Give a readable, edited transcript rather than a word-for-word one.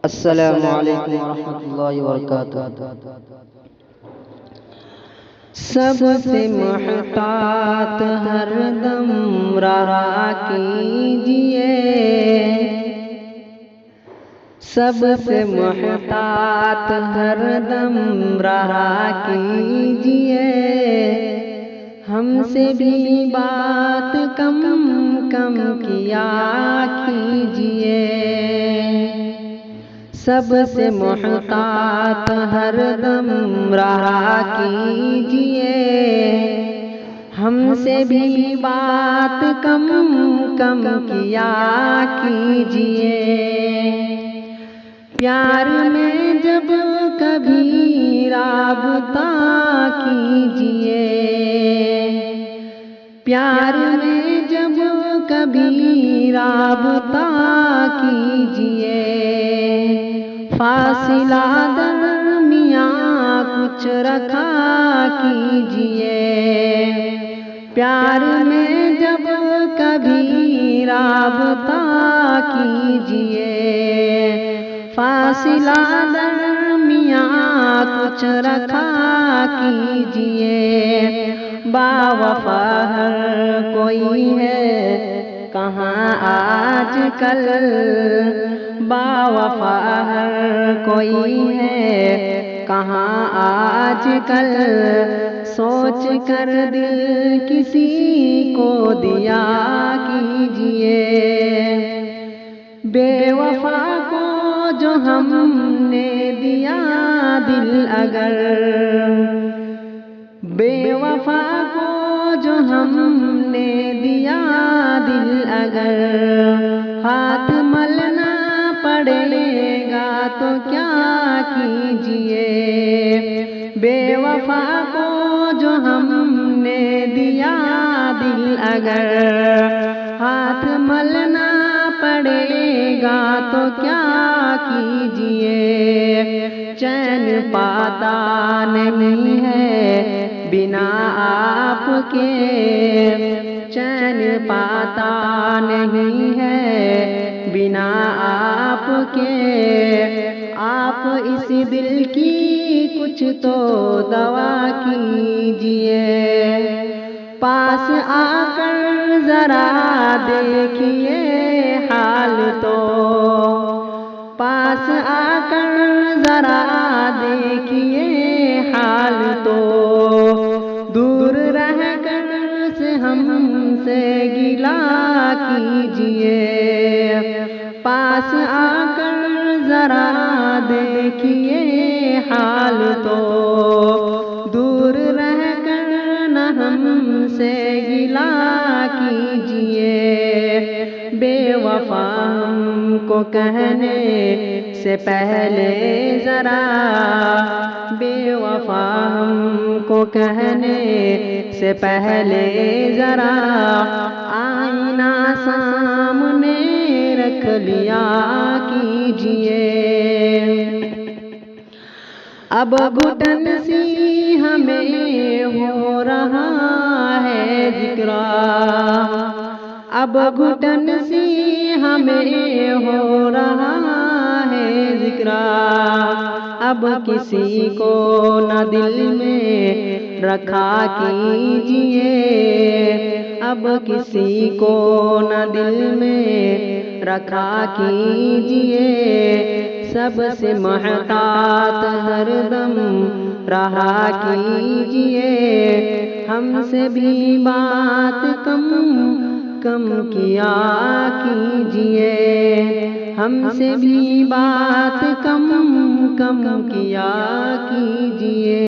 السلام علیکم ورحمۃ اللہ وبرکاتہ۔ سب سے محتاط ہر دم رہا کیجئے، سب سے محتاط ہر دم رہا کیجئے، ہم سے بھی بات کم کم کیا کیجئے، سب سے محتاط ہر دم رہا کیجئے، ہم سے بھی بات کم کم کیا کیجئے، پیار میں جب کبھی رابطہ کیجئے، پیار میں جب کبھی رابطہ کیجئے، فاصلہ درمیاں کچھ رکھا کیجئے، پیار میں جب کبھی رابطہ کیجئے، فاصلہ درمیاں کچھ رکھا کیجئے، باوفا ہر کوئی ہے کہاں آج کل، باوفا ہر کوئی ہے کہاں آج کل، سوچ کر دل کسی کو دیا کیجئے، بے وفا کو جو ہم نے دیا دل اگر، بے وفا کو جو ہم نے دیا دل اگر، ہاتھ ملنا پڑے گا تو کیا کیجئے، بے وفا کو جو ہم نے دیا دل اگر، ہاتھ ملنا پڑے گا تو کیا کیجئے، چین پاتا نہیں ہے بنا آپ کے، چین پاتا نہیں ہے بنا آپ کے، آپ اس دل کی کچھ تو دوا کیجئے، پاس آ کر ذرا دیکھیے حال تو، پاس آ کر ذرا دیکھیے حال تو، دور رہ کر ہم سے گلا کیجئے، پاس آ کر ذرا دیکھیے حال تو، دور رہ کر نہ ہم سے گلا کیجئے، بے وفا ہم کو کہنے سے پہلے ذرا، بے وفا ہم کو کہنے سے پہلے ذرا، آئینہ سامنے رکھ لیا کیجئے، اب گھٹن سی ہمیں ہو رہا ہے ذکر، اب گھٹن سی ہمیں ہو رہا ہے ذکر، اب کسی کو نہ دل میں رکھا کیجئے، اب کسی کو نہ دل میں رکھا کیجئے، سب سے محتاط ہر دم رہا کیجئے، ہم سے بھی بات کم کم کیا کیجئے، ہم سے بھی بات کم کم کیا کیجئے۔